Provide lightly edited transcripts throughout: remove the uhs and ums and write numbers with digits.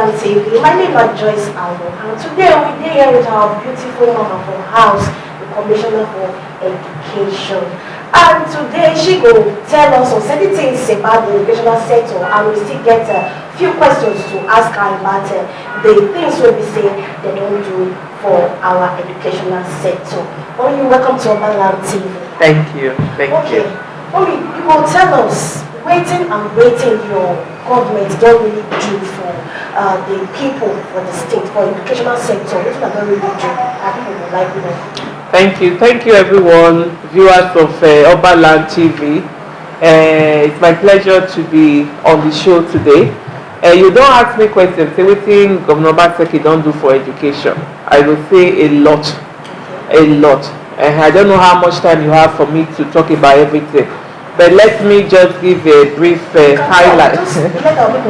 Obaland TV. My name is Joyce Aldo, and today we're here with our beautiful mama from house, the Commissioner for Education. And today she will tell us some certain things about the educational sector, and we still get a few questions to ask her about the things we say they don't do for our educational sector. Mommy, welcome to Obaland TV. Thank you. Thank you. Mommy, you will tell us waiting your government don't really do for the people, for the state, for the educational sector. What they don't really do, people would like to know. Thank you everyone, viewers of Obaland TV. It's my pleasure to be on the show today. You don't ask me questions, say what thing Governor Obaseki don't do for education. I will say a lot. I don't know how much time you have for me to talk about everything. But let me just give a brief highlight.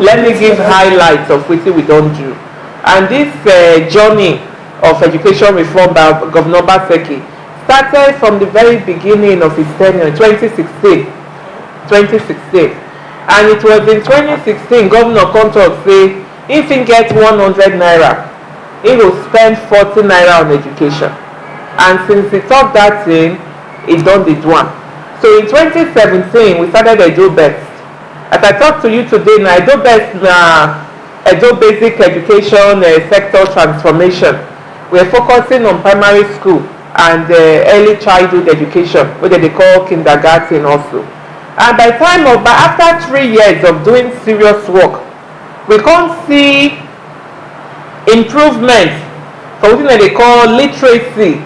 Let me give highlights of what we don't do. And this journey of education reform by Governor Obaseki started from the very beginning of his tenure, 2016. And it was in 2016, Governor Contour say, if he gets 100 naira, he will spend 40 naira on education. And since he thought that thing, he done the one. So in 2017, we started Edo Best. As I talk to you today, now Edo Best Edo Basic Education Sector Transformation. We're focusing on primary school and early childhood education, what they call kindergarten also. And after 3 years of doing serious work, we can't see improvement for what they call literacy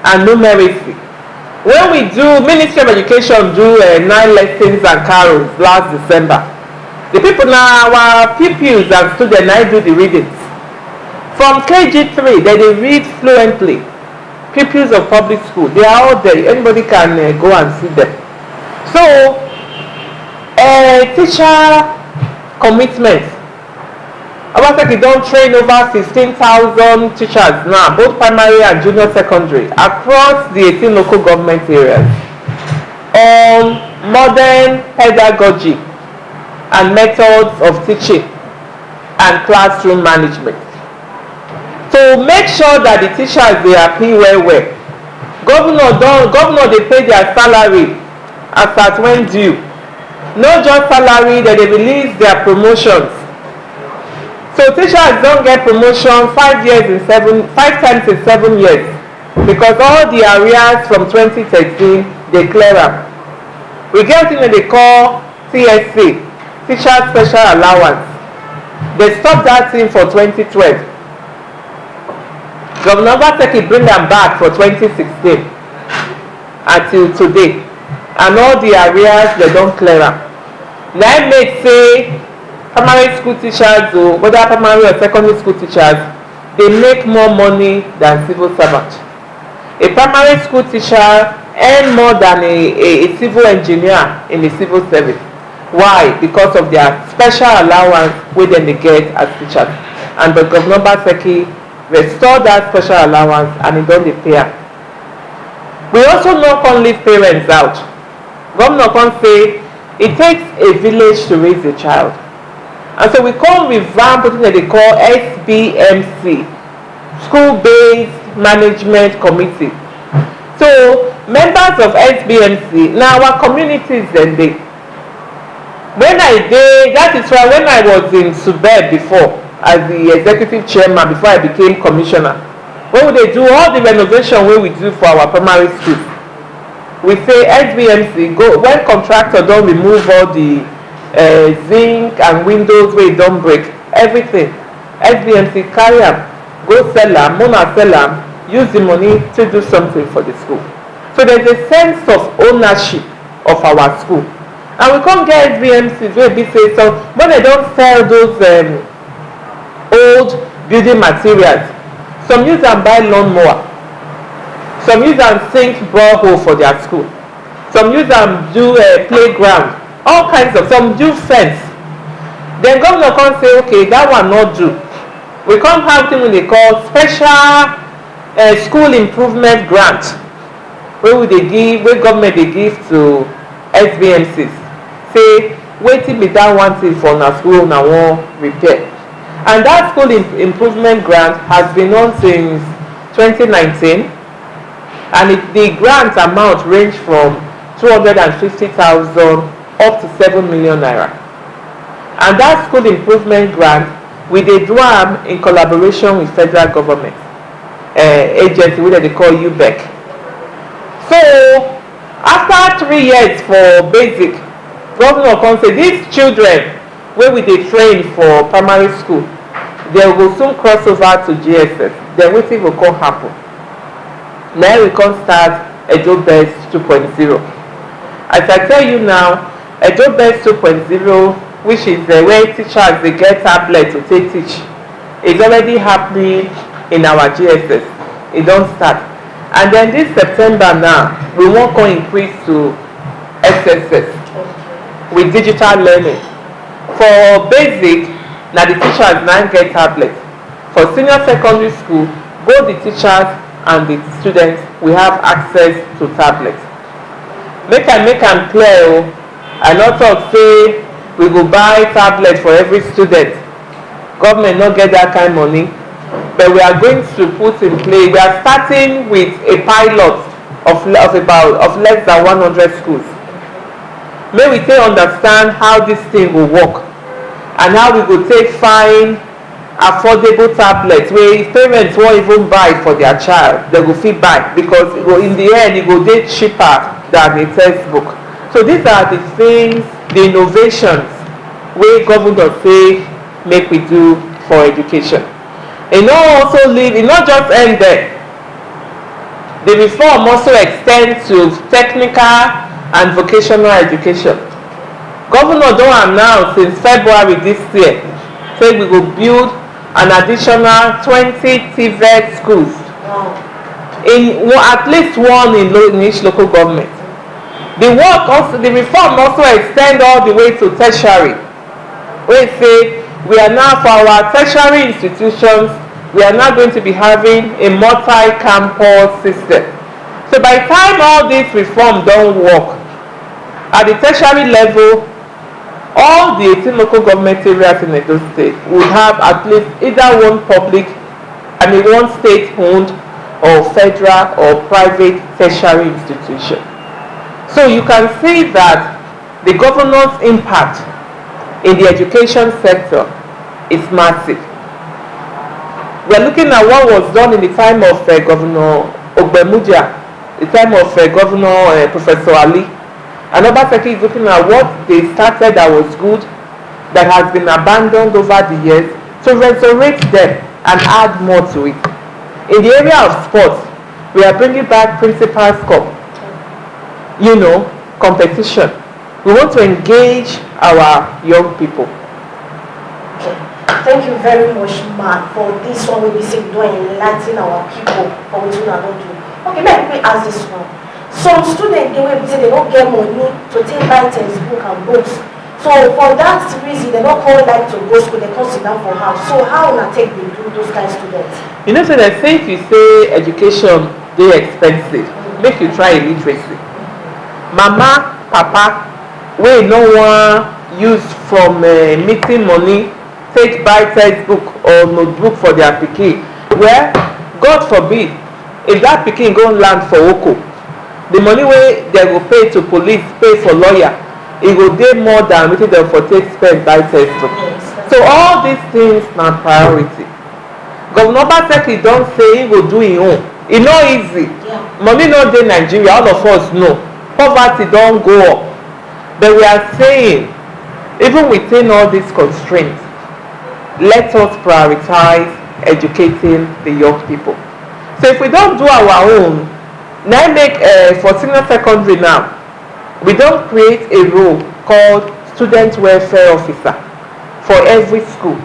and numeracy. When we do, Ministry of Education do 9 lessons and carols last December. The people now, our pupils and students now do the readings. From KG3, they read fluently. Pupils of public school, they are all there. Anybody can go and see them. So, teacher commitment. Obaseki don't train over 15,000 teachers now, both primary and junior secondary, across the 18 local government areas on modern pedagogy and methods of teaching and classroom management. To make sure that the teachers they happy well. Governor they pay their salary as at when due. Not just salary, that they release their promotions. So teachers don't get promotion 5 times in 7 years, because all the arrears from 2013 they clear up. We get what they call TSC, Teacher Special Allowance. They stopped that thing for 2012. Governor Obaseki bring them back for 2016 until today, and all the arrears they don't clear up. Now make say primary school teachers, or whether primary or secondary school teachers, they make more money than civil servants. A primary school teacher earn more than a civil engineer in the civil service. Why? Because of their special allowance which they get as teachers. And the Governor Obaseki restore that special allowance and it don't pay. We also not can leave parents out. Governor can say it takes a village to raise a child. And so we call revamp what they call SBMC, School-Based Management Committee. So members of SBMC, now our communities then they. That is why when I was in Subeb before, as the executive chairman, before I became commissioner, when they do all the renovation we do for our primary schools, we say SBMC, go when contractor don't remove all the zinc and windows where it don't break, everything. SBMC carry them, go sell them, Mona sell them, use the money to do something for the school. So there's a sense of ownership of our school. And we can't get SBMCs where we say, so when they don't sell those old building materials, some use and buy lawnmower, some use and sink borehole for their school, some use and do a playground, all kinds of, some do fence. Then governor can say, okay, that one not do. We can't have things they call special school improvement grant, where government they give to SBMCs. Say, waiting be that one thing for na school na one repair. And that school improvement grant has been on since 2019, and the grant amount range from 250,000 up to 7 million naira. And that school improvement grant, we dey do am in collaboration with federal government agency wey they call UBEC. So after 3 years for basic, governor come say these children wey we dey train for primary school, they go soon cross over to GSS. Then wetin go come happen? Now we come start Edo Best 2.0. As I tell you now, Edo Best 2.0, which is where teachers they get tablet to take teach, is already happening in our GSS. It don't start. And then this September now, we want to increase to SSS with digital learning. For basic, now the teachers now get tablet. For senior secondary school, both the teachers and the students, we have access to tablets. Make am clear, I not talk say we go buy tablet for every student. Government not get that kind of money, but we are going to put in place. We are starting with a pilot of less than 100 schools. May we take understand how this thing will work and how we go take find affordable tablets where if parents won't even buy for their child, they go fit buy because in the end it will be cheaper than a textbook. So these are the things, the innovations where government say make we do for education. It not just end there. The reform also extends to technical and vocational education. Governor don announce since February this year say we will build an additional 20 TVET schools. In at least one in each local government. The reform also extend all the way to tertiary. We say we are now for our tertiary institutions, we are now going to be having a multi-campus system. So by the time all this reform don't work, at the tertiary level, all the 18 local government areas in Edo State would have at least either one public, one state-owned or federal or private tertiary institution. So you can see that the governor's impact in the education sector is massive. We are looking at what was done in the time of Governor Ogbemudia, the time of Governor Professor Ali. Another sector is looking at what they started that was good, that has been abandoned over the years, to resurrect them and add more to it. In the area of sports, we are bringing back Principal's Cup, competition. We want to engage our young people. Okay. Thank you very much, Ma, for this one. We say doing enlightening our people for what we are not doing. Okay, let me ask this one. Some students they don't get money to take buy textbook and books. So for that reason, they don't call like to go school. They come sit down for house. So how na take they do those kind of students? So they say if you say education they expensive, make you try illiteracy. Mama, papa, we no one use from meeting money take buy textbook or notebook for their pikin. Well, God forbid, if that pikin go land for Oko, the money wey they go pay to police, pay for lawyer, it go dey more than wetin dem for take spend buy textbook. So all these things na priority. Governor Obaseki don say he go do him own. E no easy. Money no dey Nigeria, all of us know. Poverty don go up. But we are saying, even within all these constraints, let us prioritize educating the young people. So if we don't do our own, now make for senior secondary now, we don't create a role called student welfare officer for every school.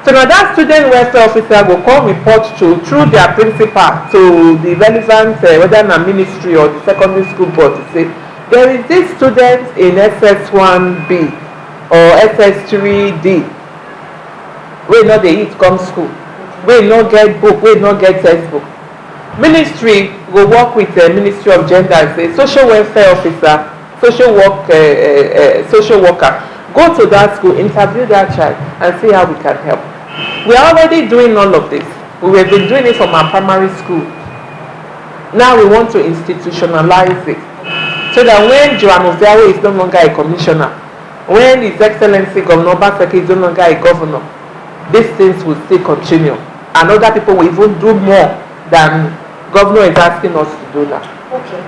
So now that student welfare officer will come report through their principal to the relevant whether na ministry or the secondary school board to say there is this student in SS1B or SS3D wey no dey eat come school, wey no get book, wey no get textbook. Ministry go work with the Ministry of Gender and say social welfare officer, social worker, go to that school, interview that child and see how we can help. We are already doing all of this. We have been doing it from our primary school. Now we want to institutionalize it so that when Joan Oviawe is no longer a commissioner, when His Excellency Governor Obaseki is no longer a governor, these things will still continue, and other people will even do more than governor is asking us to do now. Okay.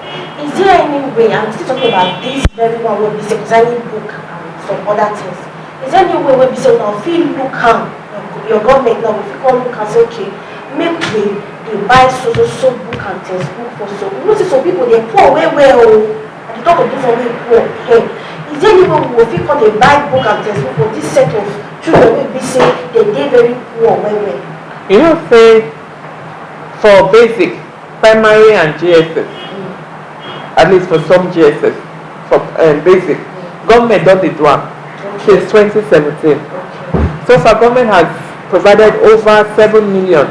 Is there any way, I'm still talking about this very one where we say concerning book and some other things. Is there any way where we say now feel look how your government now if you come look and say okay, make they buy so book and textbook for so you know see some people they poor well and they talk of different way poor. Hey, is there any way we will feel come they buy book and textbook for this set of children wey be say they very poor well? You know say for basic, primary and GSS, at least for some GSS, for basic, government don dey do am since 2017. So far government has provided over 7 million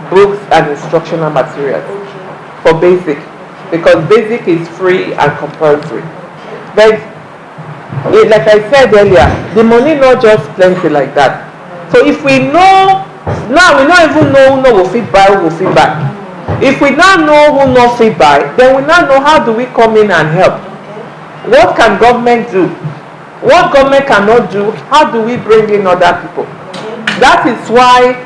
books and instructional materials for basic, because basic is free and compulsory. But like I said earlier, the money not just plenty like that. So if we know, now we not even know who no will fit buy, who will fit buy. If we now know who no fit buy, then we now know how do we come in and help. What can government do? What government cannot do, how do we bring in other people? That is why,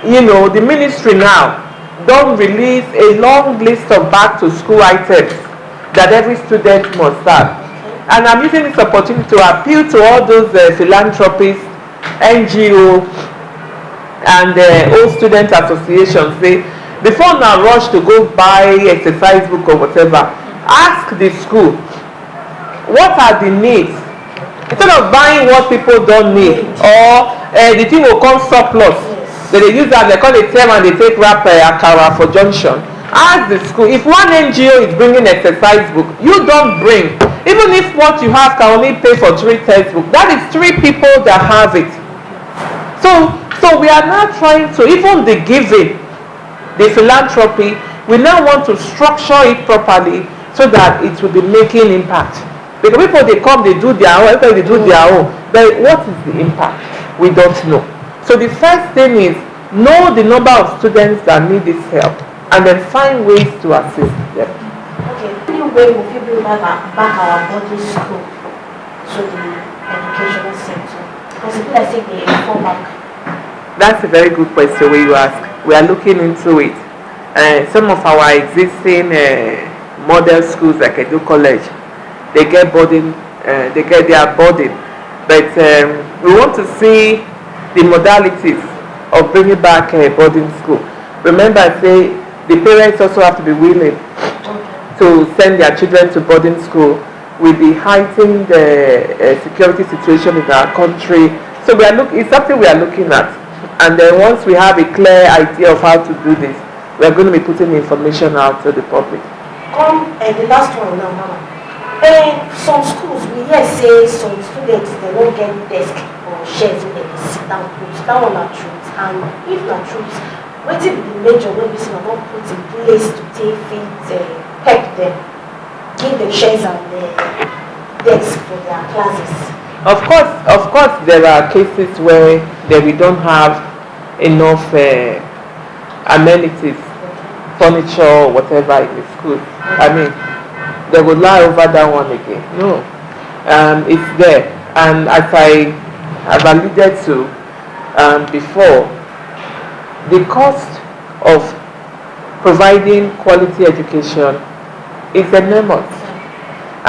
you know, the ministry now don't release a long list of back to school items that every student must have. And I'm using this opportunity to appeal to all those philanthropists, NGO, and old student associations. They, before now rush to go buy exercise book or whatever, ask the school, what are the needs? Instead of buying what people don't need, or the thing will come surplus, they use that, they call it term and they take wrap akara for junction. Ask the school, if one NGO is bringing exercise book, you don't bring. Even if what you have can only pay for 3 textbooks, that is 3 people that have it. So we are now trying to, even the giving, the philanthropy, we now want to structure it properly so that it will be making impact. Because people they come, they do their own, everybody they do their own. But what is the impact? We don't know. So the first thing is know the number of students that need this help and then find ways to assist them. Okay. Any way will you bring back our boarding school to the educational sector? Because people are saying they fall back. That's a very good question where you ask. We are looking into it. Some of our existing model schools like Edu College, they get boarding, they get their boarding, but we want to see the modalities of bringing back a boarding school. Remember, I say the parents also have to be willing to send their children to boarding school with the heightened security situation in our country. So we are it's something we are looking at, and then once we have a clear idea of how to do this, we are going to be putting information out to the public. The last one now, Mama. Some schools we hear say some students they don't get desk or chairs where they sit down put. That one are truth. And if not truth, what is the major way we see not put in place to take it, help them, give the chairs and the desks for their classes? Of course, there are cases where we don't have enough amenities, furniture, whatever in the school. I mean, they would lie over that one again. No, it's there, and as I have alluded to before, the cost of providing quality education is enormous.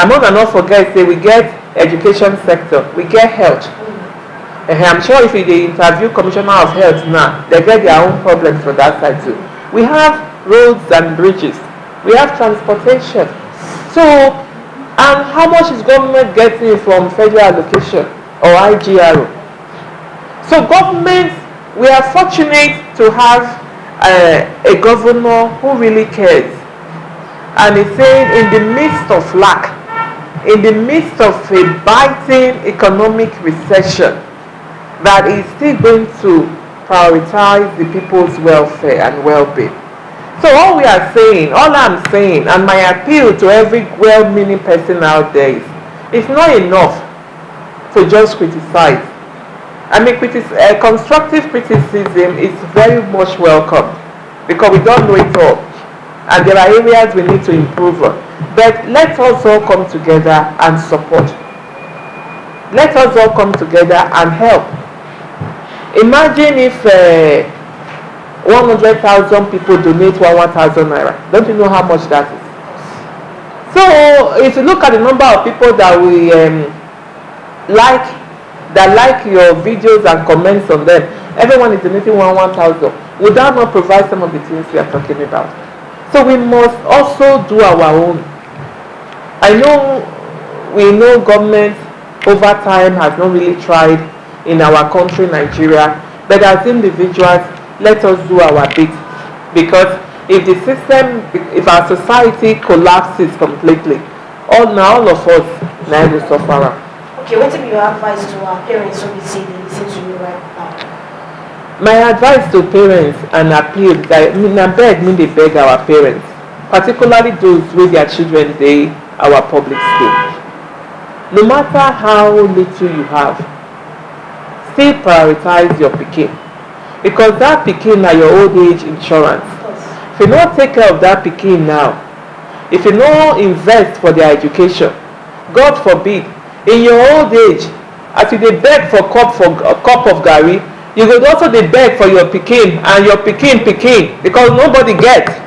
And more than not forget, say we get education sector, we get health. I'm sure if they interview Commissioner of Health now, they get their own problems for that side too. We have roads and bridges, we have transportation. So, and how much is government getting from federal allocation or IGRO? So government, we are fortunate to have a governor who really cares. And he's saying in the midst of lack, in the midst of a biting economic recession, that he's still going to prioritize the people's welfare and well-being. So all I'm saying, and my appeal to every well-meaning person out there is, it's not enough to just criticize. I mean, constructive criticism is very much welcome because we don't know it all. And there are areas we need to improve on. But let us all come together and support. Let us all come together and help. Imagine if 100,000 people donate 1,000 naira. Don't you know how much that is? So if you look at the number of people that we like your videos and comments on them, everyone is donating 1,000. Would that not provide some of the things we are talking about? So we must also do our own. We know government over time has not really tried in our country, Nigeria, but as individuals, let us do our bit, because if the system, if our society collapses completely, all of us now will suffer. Okay, what is your advice to our parents who say they listen to you right now? My advice to parents and appeal that they beg our parents, particularly those with their children in our public school. No matter how little you have, still prioritize your pikin, because that pikin are your old age insurance. If you don't take care of that pikin now, if you don't invest for their education, God forbid, in your old age, as you dey beg for a cup of garri, you go also dey beg for your pikin and your pikin, because nobody get.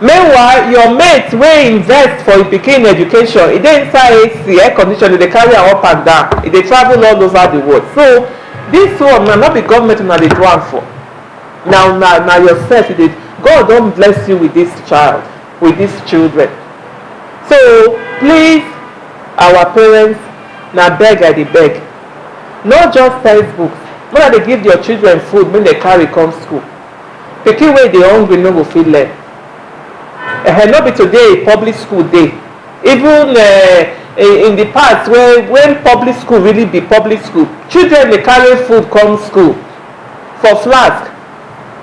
Meanwhile, your mate wey invest for your pikin education, e dey inside AC, air condition, dey carry am up and down, e dey travel all over the world. So this one na not be government una dey do am for. Now yourself, God don bless you with this child, with these children. So please, our parents, na beg I dey beg. Not just textbooks. When they give your children food, when they carry come school. Pikin wey dey hungry no go fit learn. No be today public school dey. Even in the past when public school really be public school, children dey carry food come school for flask.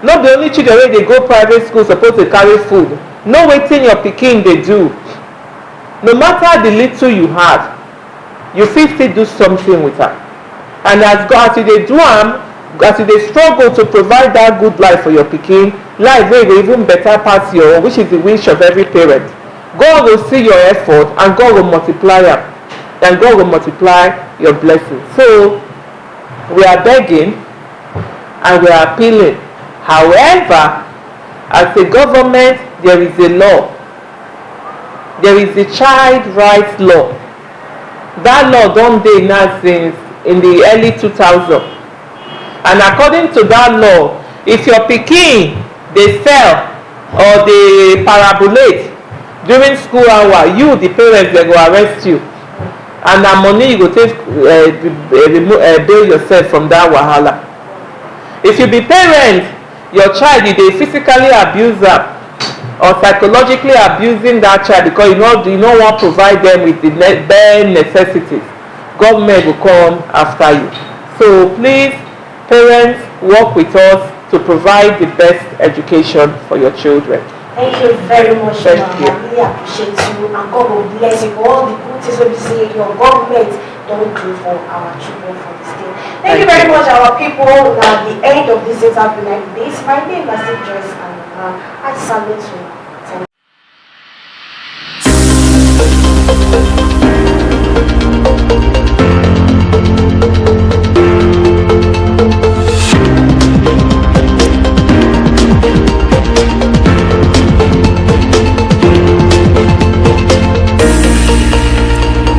Not the only children wey dey go private school suppose to carry food. Know wetin your pikin dey do. No matter the little you have, you fit still do something with her. And as you dey do am, as you dey struggle to provide that good life for your pikin, life wey go even better pass your own, which is the wish of every parent, God will see your effort and God will multiply am, and God will multiply your blessings. So we are begging and we are appealing. However, as a government, there is a law. There is the child rights law. That law don dey now since in the early 2000s. And according to that law, if your pikin dey fail or dey parabolate during school hour, you the parents, they go arrest you, and na money you go take bail yourself from that wahala. If you be parent, your child you dey physically abuse am or psychologically abusing that child because you no wan provide them with the bare necessities, government will come after you. So please, parents, work with us to provide the best education for your children. Thank you very much, Thank you. I really appreciate you, and God will bless you for all the good things we say your government don't do for our children for this day. Thank you very much, our people. At the end of this interview like this, my name is Joyce, and I salute you.